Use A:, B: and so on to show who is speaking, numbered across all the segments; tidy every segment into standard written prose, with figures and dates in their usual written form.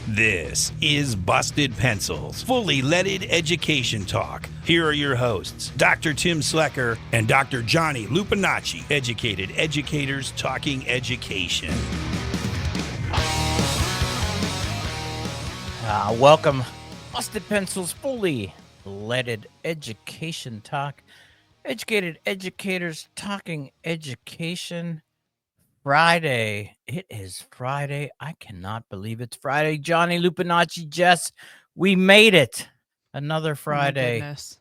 A: This is Busted Pencils, fully leaded education talk. Here are your hosts, Dr. Tim Slecker and Dr. Johnny Lupinacci, educated educators talking education.
B: Welcome, Busted Pencils, fully leaded education talk. Educated educators talking education. Friday. It is Friday. I cannot believe it's Friday. Johnny Lupinacci, Jess, we made it. Another Friday.
C: Oh my goodness.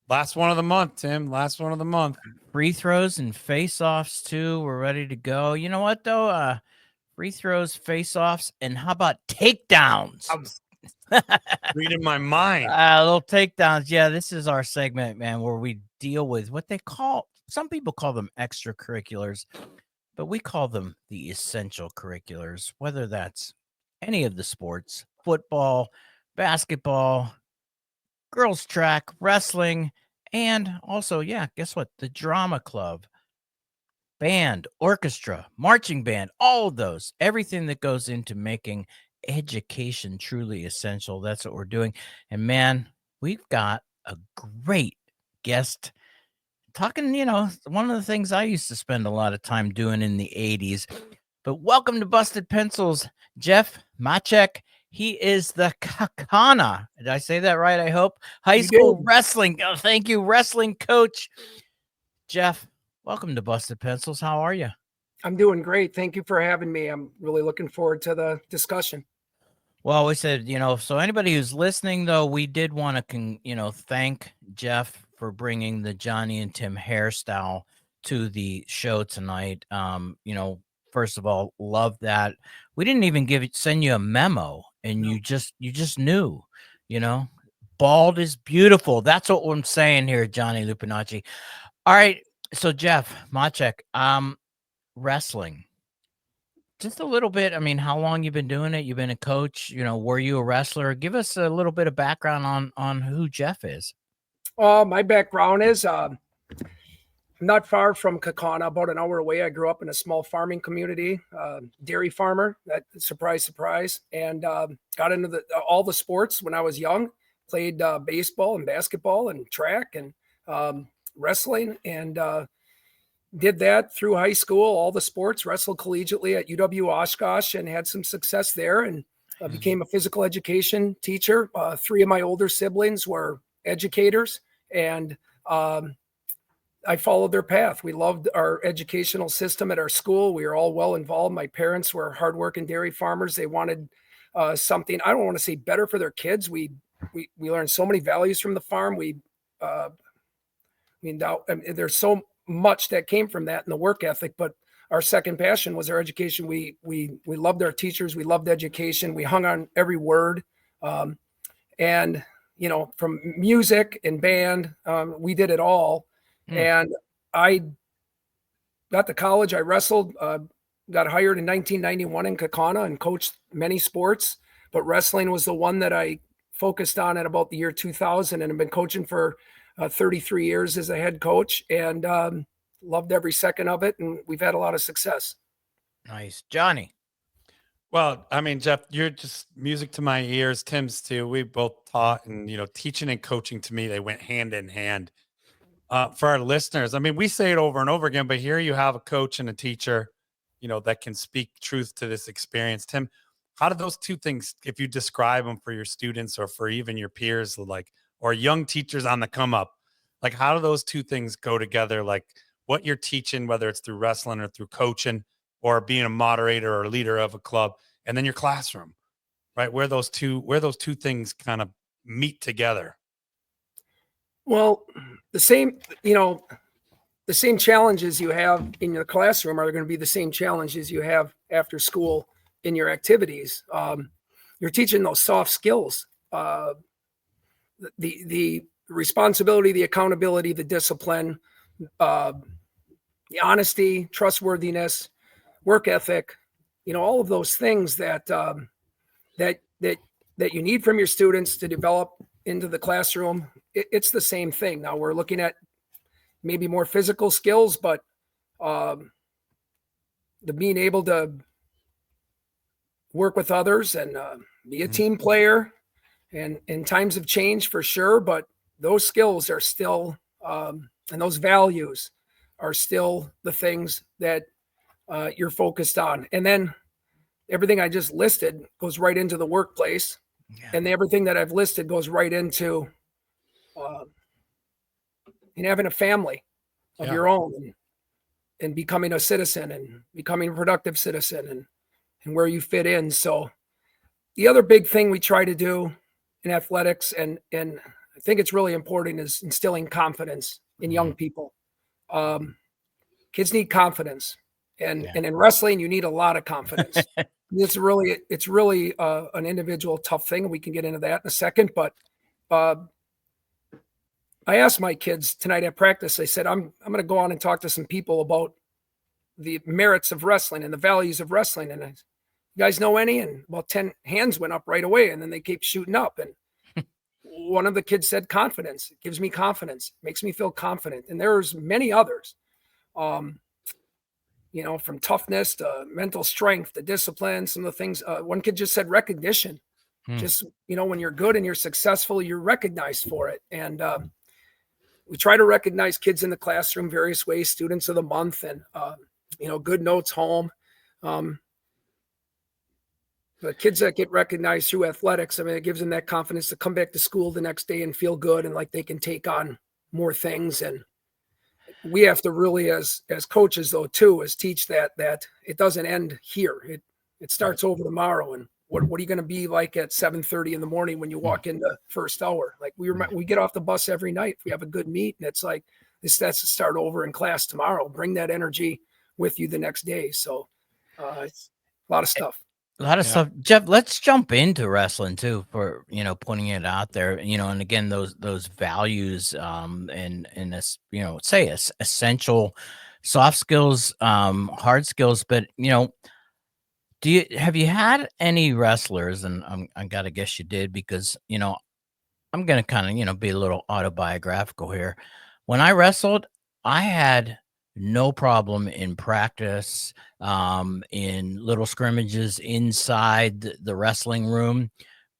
D: Last one of the month, Tim. Last one of the month.
B: Free throws and face-offs, too. We're ready to go. You know what, though? Free throws, face-offs, and how about takedowns?
D: Reading my mind.
B: Little takedowns. Yeah, this is our segment, man, where we deal with what they call, some people call them extracurriculars, but we call them the essential curriculars, whether that's any of the sports, football, basketball, girls track, wrestling, and also, yeah, guess what? The drama club, band, orchestra, marching band, all of those, everything that goes into making education truly essential. That's what we're doing. And man, we've got a great guest talking, one of the things I used to spend a lot of time doing in the 80s. But welcome to Busted Pencils, Jeff Matczak. He is the Kaukauna. Did I say that right? I hope. High school wrestling. Oh, thank you, wrestling coach. Jeff, welcome to Busted Pencils. How are you?
E: I'm doing great. Thank you for having me. I'm really looking forward to the discussion.
B: Well, we said, so anybody who's listening, though, we did want to, thank Jeff for bringing the Johnny and Tim hairstyle to the show tonight. First of all, love that. We didn't even send you a memo, and you just knew, bald is beautiful. That's what I'm saying here, Johnny Lupinacci. All right. So Jeff Matczak, wrestling. Just a little bit. I mean, how long you've been doing it? You've been a coach, were you a wrestler? Give us a little bit of background on who Jeff is.
E: My background is I'm not far from Kaukauna, about an hour away. I grew up in a small farming community, dairy farmer, that surprise, and got into all the sports when I was young, played baseball and basketball and track and wrestling, and did that through high school, all the sports, wrestled collegiately at UW Oshkosh and had some success there, and became a physical education teacher. 3 of my older siblings were educators, and I followed their path. We loved our educational system at our school. We were all well involved. My parents were hardworking dairy farmers. They wanted something, I don't want to say better for their kids. We learned so many values from the farm. There's so much that came from that in the work ethic, but our second passion was our education. We loved our teachers. We loved education. We hung on every word. And, from music and band, we did it all. And I got to college. I wrestled, got hired in 1991 in Kaukauna and coached many sports, but wrestling was the one that I focused on at about the year 2000, and I've been coaching for 33 years as a head coach, and loved every second of it. And we've had a lot of success.
B: Nice. Johnny.
D: Well, I mean, Jeff, you're just music to my ears. Tim's too. We both taught, and, teaching and coaching, to me, they went hand in hand. For our listeners, I mean, we say it over and over again, but here you have a coach and a teacher, that can speak truth to this experience. Tim, how do those two things, if you describe them for your students or for even your peers, or young teachers on the come up, how do those two things go together? Like what you're teaching, whether it's through wrestling or through coaching or being a moderator or a leader of a club, and then your classroom, right? Where those two things kind of meet together.
E: Well, the same challenges you have in your classroom are going to be the same challenges you have after school in your activities. You're teaching those soft skills, the responsibility, the accountability, the discipline, the honesty, trustworthiness, work ethic, all of those things that you need from your students to develop into the classroom. It's the same thing. Now we're looking at maybe more physical skills, but the being able to work with others and be a team player. And times have changed for sure, but those skills are still, and those values are still the things that you're focused on. And then everything I just listed goes right into the workplace.
B: Yeah.
E: And everything that I've listed goes right into having a family of your own and becoming a citizen and becoming a productive citizen and where you fit in. So the other big thing we try to do in athletics, and I think it's really important, is instilling confidence in young people. Kids need confidence. And in wrestling, you need a lot of confidence. It's really an individual tough thing. We can get into that in a second, but I asked my kids tonight at practice, I said, I'm going to go on and talk to some people about the merits of wrestling and the values of wrestling. And you guys know any? And about 10 hands went up right away. And then they keep shooting up. And one of the kids said, confidence. It gives me confidence. It makes me feel confident. And there's many others, from toughness to mental strength to discipline, some of the things. One kid just said recognition. Just, when you're good and you're successful, you're recognized for it. And we try to recognize kids in the classroom various ways, students of the month, and, good notes home. The kids that get recognized through athletics, I mean, it gives them that confidence to come back to school the next day and feel good and like they can take on more things. And we have to really, as coaches though, too, is teach that it doesn't end here. It starts over tomorrow. And what are you going to be like at 7:30 in the morning when you walk in the first hour? Like we get off the bus every night. We have a good meet, and it's like that's to start over in class tomorrow. Bring that energy with you the next day. So it's a lot of stuff.
B: A lot of stuff. Jeff, let's jump into wrestling too, for putting it out there, and again those values, and this, say essential soft skills, hard skills. But have you had any wrestlers, and I gotta guess you did, because I'm gonna kind of be a little autobiographical here. When I wrestled, I had no problem in practice, in little scrimmages inside the wrestling room,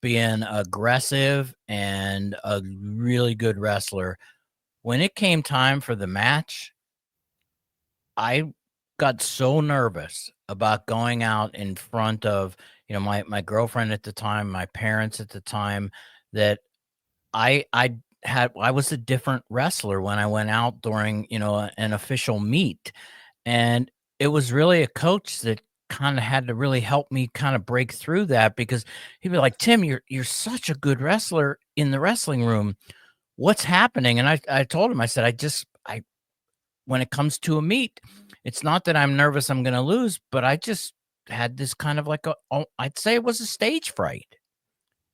B: being aggressive and a really good wrestler. When it came time for the match, I got so nervous about going out in front of, my girlfriend at the time, my parents at the time, that I was a different wrestler when I went out during, an official meet. And it was really a coach that kind of had to really help me kind of break through that, because he'd be like, Tim, you're such a good wrestler in the wrestling room. What's happening? And I told him, I said, when it comes to a meet, it's not that I'm nervous I'm going to lose, but I just had this kind of like I'd say it was a stage fright.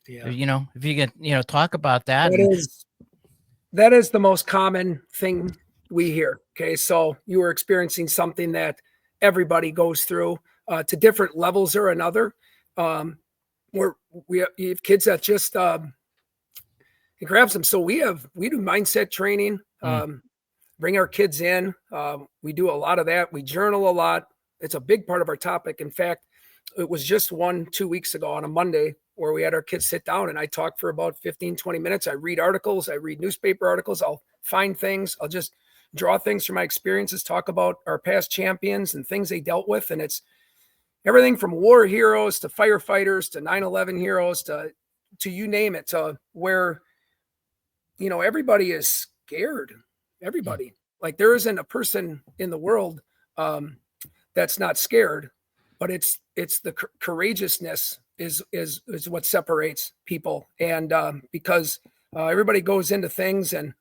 B: Yeah. If you can, talk about that.
E: That is the most common thing we hear. Okay. So you were experiencing something that everybody goes through to different levels or another. We have kids that just, it grabs them. So we do mindset training, bring our kids in. We do a lot of that. We journal a lot. It's a big part of our topic. In fact, it was just 2 weeks ago on a Monday where we had our kids sit down and I talk for about 15, 20 minutes. I read articles. I read newspaper articles. I'll find things. I'll just draw things from my experiences, talk about our past champions and things they dealt with. And it's everything from war heroes to firefighters to 9/11 heroes to you name it, to where, everybody is scared. Everybody. Like there isn't a person in the world that's not scared, but it's the courageousness is what separates people. And because everybody goes into things and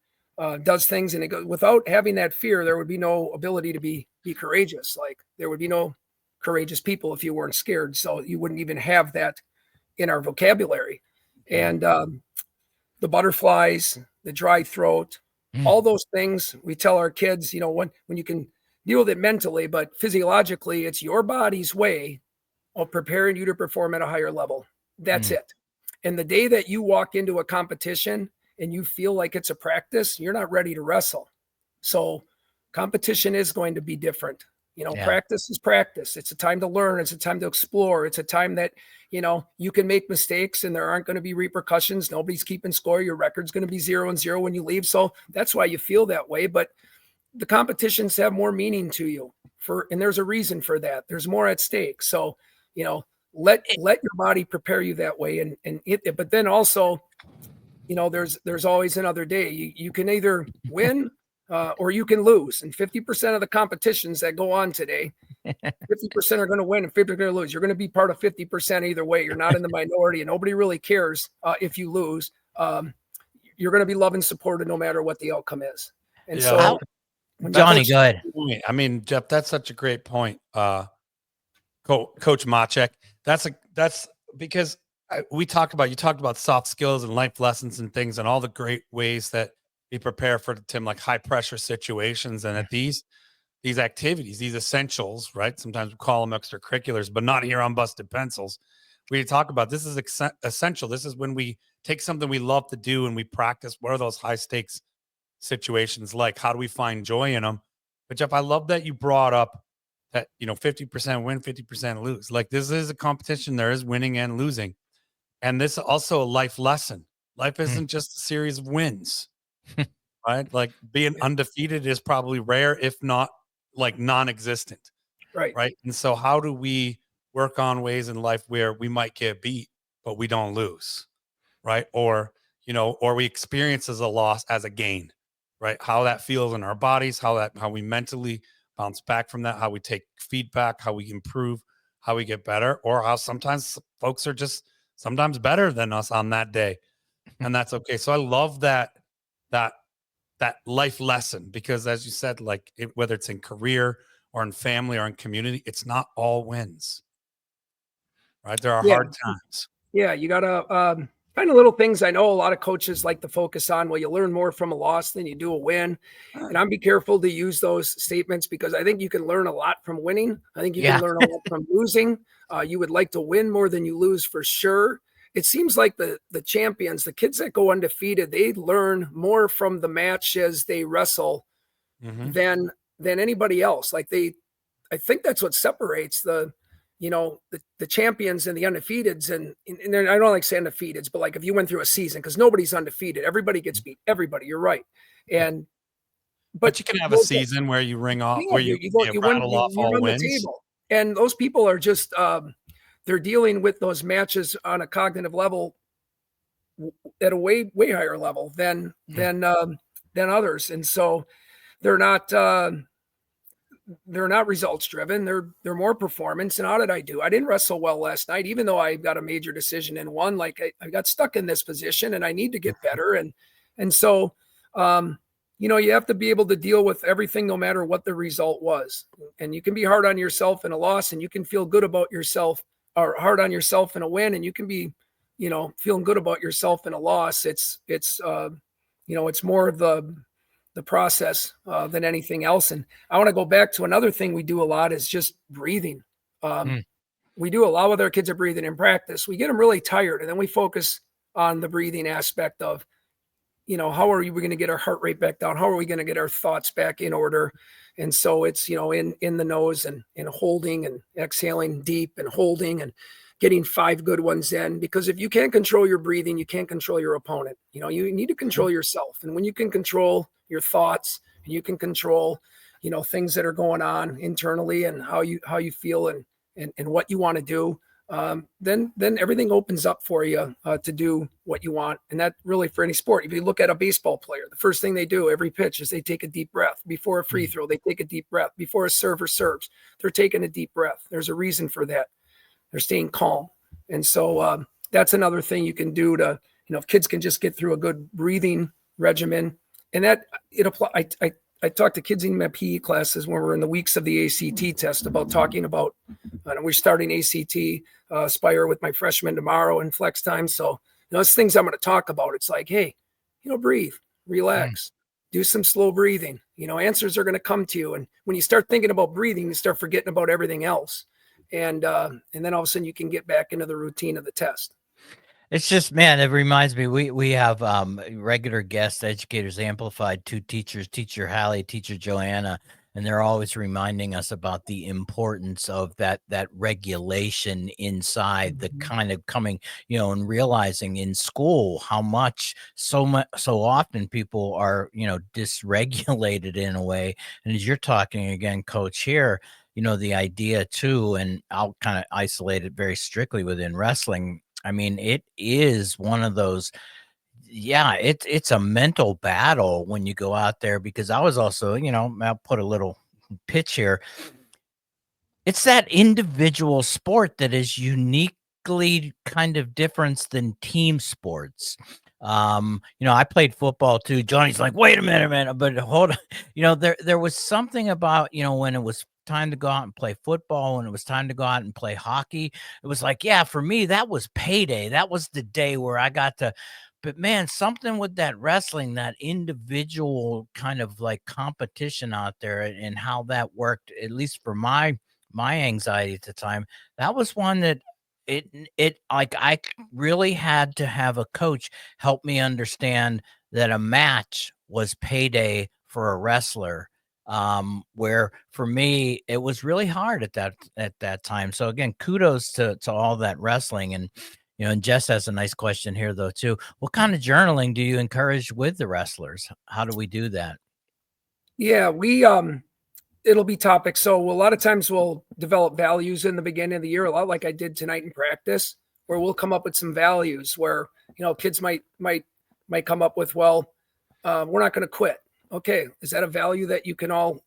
E: does things, and it goes without having that fear, there would be no ability to be courageous. Like there would be no courageous people if you weren't scared. So you wouldn't even have that in our vocabulary. And the butterflies, the dry throat, all those things we tell our kids, when you can deal with it mentally, but physiologically, it's your body's way of preparing you to perform at a higher level. That's it. And the day that you walk into a competition and you feel like it's a practice, you're not ready to wrestle. So competition is going to be different. Practice is practice. It's a time to learn. It's a time to explore. It's a time that, you can make mistakes and there aren't going to be repercussions. Nobody's keeping score. Your record's going to be 0-0 when you leave. So that's why you feel that way. But the competitions have more meaning to you and there's a reason for that. There's more at stake. So, let your body prepare you that way. But then also, there's always another day. You can either win or you can lose. And 50% of the competitions that go on today, 50% are going to win and 50% are going to lose. You're going to be part of 50% either way. You're not in the minority, and nobody really cares if you lose. You're going to be loved and supported no matter what the outcome is. And so,
B: Johnny, go ahead.
D: I mean, Jeff, that's such a great point. Coach Matczak. That's because you talked about soft skills and life lessons and things and all the great ways that we prepare for, Tim, like high pressure situations. And at these activities, these essentials, right? Sometimes we call them extracurriculars, but not here on Busted Pencils. We talk about this is essential. This is when we take something we love to do and we practice. What are those high stakes situations like? How do we find joy in them? But Jeff, I love that you brought up that, 50% win, 50% lose. Like, this is a competition. There is winning and losing. And this is also a life lesson. Life isn't just a series of wins, right? Like, being undefeated is probably rare, if not like non-existent.
E: Right.
D: Right. And so how do we work on ways in life where we might get beat, but we don't lose? Right. Or we experience as a loss as a gain, right? How that feels in our bodies, how we mentally bounce back from that, how we take feedback, how we improve, how we get better, or how sometimes folks are just sometimes better than us on that day. And that's okay. So I love that life lesson, because as you said, like whether it's in career or in family or in community, it's not all wins, right? There are hard times.
E: Yeah. You got to kind of little things. I know a lot of coaches like to focus on, well, you learn more from a loss than you do a win. And I'm be careful to use those statements, because I think you can learn a lot from winning. I think you can learn a lot from losing. You would like to win more than you lose, for sure. It seems like the champions, the kids that go undefeated, they learn more from the match as they wrestle than anybody else. Like I think that's what separates the champions and the undefeateds. And I don't like saying undefeateds, but like if you went through a season, because nobody's undefeated, everybody gets beat. Everybody, you're right. But
D: you can have a season where you ring off, where you rattle off all wins.
E: The table. And those people are just they're dealing with those matches on a cognitive level at a way higher level than others. And so they're not results driven. They're more performance. And how did I do? I didn't wrestle well last night, even though I got a major decision and won. Like I got stuck in this position and I need to get better. And so, you have to be able to deal with everything, no matter what the result was. And you can be hard on yourself in a loss, and you can feel good about yourself, or hard on yourself in a win. And you can be, feeling good about yourself in a loss. It's more of the process than anything else. And I want to go back to another thing we do a lot is just breathing. We do a lot with our kids are breathing in practice. We get them really tired, and then we focus on the breathing aspect of, how are we going to get our heart rate back down? How are we going to get our thoughts back in order? And so it's, in the nose and holding and exhaling deep and holding and getting 5 good ones in, because if you can't control your breathing, you can't control your opponent. You need to control yourself. And when you can control your thoughts and you can control, things that are going on internally and how you feel and what you want to do, then everything opens up for you to do what you want. And that really for any sport. If you look at a baseball player, the first thing they do every pitch is they take a deep breath. Before a free throw, they take a deep breath. Before a server serves, they're taking a deep breath. There's a reason for that. They're staying calm. And so that's another thing you can do to, if kids can just get through a good breathing regimen. And that it apply. I talk to kids in my PE classes when we're in the weeks of the ACT test about talking about, we're starting ACT Aspire with my freshmen tomorrow in flex time. So, it's things I'm going to talk about. It's like, hey, breathe, relax, do some slow breathing. Answers are going to come to you. And when you start thinking about breathing, you start forgetting about everything else. And then all of a sudden you can get back into the routine of the test.
B: It's just, man, it reminds me, we have regular guest educators amplified, 2 teachers, teacher Hallie, teacher Joanna, and they're always reminding us about the importance of that regulation inside, the kind of coming, and realizing in school how much so often people are, dysregulated in a way. And as you're talking again, Coach, here, the idea too, and I'll kind of isolate it very strictly within wrestling. I mean, it is one of those, yeah, it's a mental battle when you go out there, because I was also, I'll put a little pitch here. It's that individual sport that is uniquely kind of different than team sports. I played football too. Johnny's like, wait a minute, but hold on. There was something about, when it was time to go out and play football, when it was time to go out and play hockey, it was like, yeah, for me, that was payday. That was the day where I got to, but man, something with that wrestling, that individual kind of like competition out there, and how that worked, at least for my anxiety at the time, that was one that it like I really had to have a coach help me understand that a match was payday for a wrestler, where for me it was really hard at that time. So again, kudos to all that wrestling. And and Jess has a nice question here though too. What kind of journaling do you encourage with the wrestlers? How do we do that?
E: Yeah, we it'll be topics. So a lot of times we'll develop values in the beginning of the year, a lot like I did tonight in practice, where we'll come up with some values where, kids might come up with, well, we're not going to quit. Okay. Is that a value that you can all,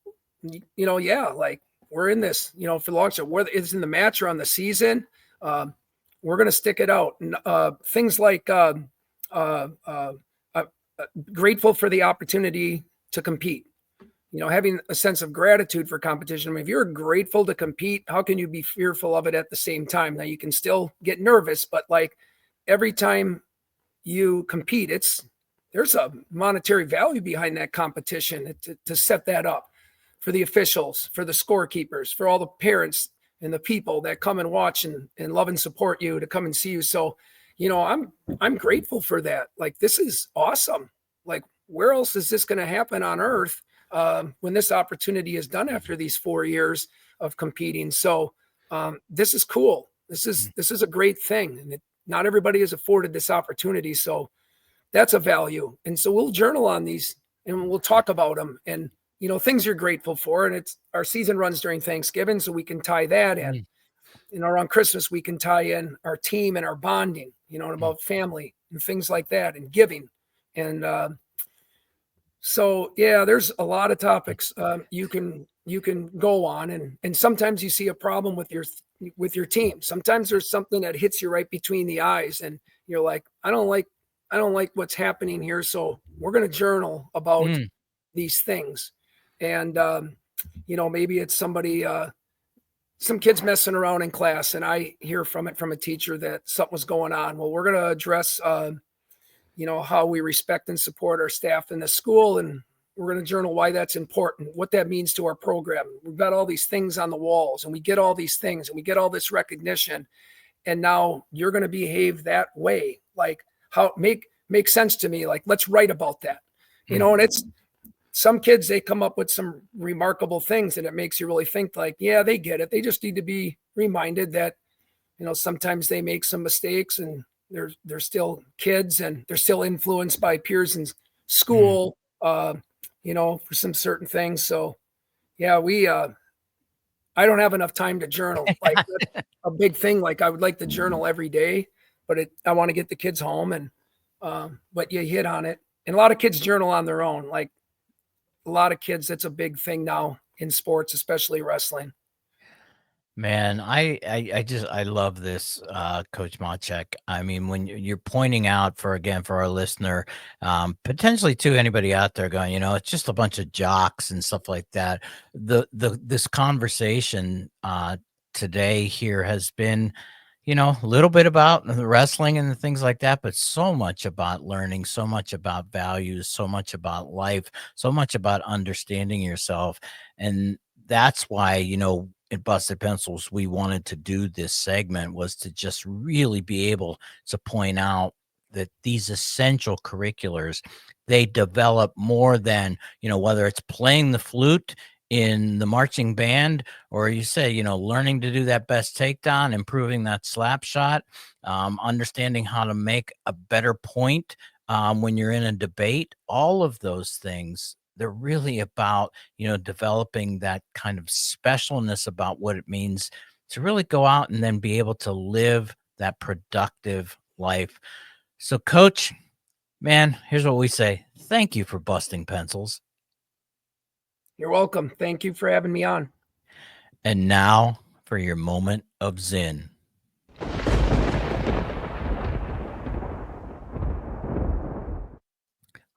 E: yeah, like we're in this, for the long term, whether it's in the match or on the season, we're going to stick it out. And things like grateful for the opportunity to compete. Having a sense of gratitude for competition. I mean, if you're grateful to compete, how can you be fearful of it at the same time? Now you can still get nervous, but like every time you compete, there's a monetary value behind that competition to set that up for the officials, for the scorekeepers, for all the parents and the people that come and watch and love and support you, to come and see you. So, I'm grateful for that. Like, this is awesome. Like, where else is this going to happen on earth? When this opportunity is done after these 4 years of competing. So this is cool. This is a great thing. And not everybody is afforded this opportunity. So that's a value. And so we'll journal on these and we'll talk about them and, things you're grateful for. And our season runs during Thanksgiving, so we can tie that in. Around Christmas, we can tie in our team and our bonding, and about family and things like that, and giving. And, so yeah, there's a lot of topics you can go on, and sometimes you see a problem with your team. Sometimes there's something that hits you right between the eyes, and you're like, I don't like what's happening here. So we're going to journal about these things, and maybe it's somebody, some kids messing around in class, and I hear from a teacher that something was going on. Well, we're going to address how we respect and support our staff in the school. And we're going to journal why that's important, what that means to our program. We've got all these things on the walls, and we get all these things, and we get all this recognition. And now you're going to behave that way. Like, how make sense to me. Like, let's write about that, and it's some kids, they come up with some remarkable things, and it makes you really think like, yeah, they get it. They just need to be reminded that, sometimes they make some mistakes, and they're still kids, and they're still influenced by peers in school, for some certain things. So yeah, I don't have enough time to journal. Like, that's a big thing. Like, I would like to journal every day, but I want to get the kids home, and but you hit on it. And a lot of kids journal on their own. Like, a lot of kids, that's a big thing now in sports, especially wrestling.
B: Man, I love this, Coach Matczak. I mean, when you're pointing out for our listener, potentially to anybody out there going, it's just a bunch of jocks and stuff like that. This conversation today here has been, a little bit about the wrestling and the things like that, but so much about learning, so much about values, so much about life, so much about understanding yourself. And that's why, at Busted Pencils, we wanted to do this segment, was to just really be able to point out that these essential curriculars, they develop more than, whether it's playing the flute in the marching band, or you say, learning to do that best takedown, improving that slap shot, understanding how to make a better point when you're in a debate, all of those things, they're really about, developing that kind of specialness about what it means to really go out and then be able to live that productive life. So, Coach, man, here's what we say. Thank you for busting pencils.
E: You're welcome. Thank you for having me on.
B: And now for your moment of Zen.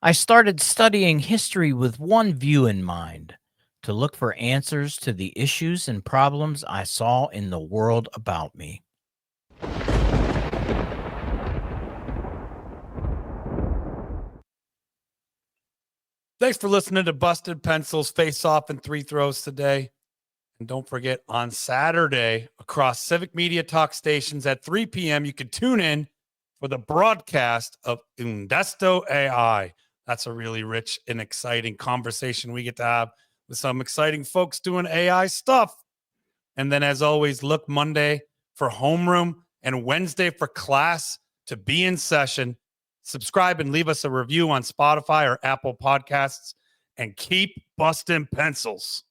B: I started studying history with one view in mind, to look for answers to the issues and problems I saw in the world about me.
D: Thanks for listening to Busted Pencils Face Off in 3 throws today. And don't forget, on Saturday, across Civic Media Talk stations at 3 p.m., you can tune in for the broadcast of Undesto AI. That's a really rich and exciting conversation we get to have with some exciting folks doing AI stuff. And then, as always, look Monday for homeroom and Wednesday for class to be in session. Subscribe and leave us a review on Spotify or Apple Podcasts, and keep busting pencils.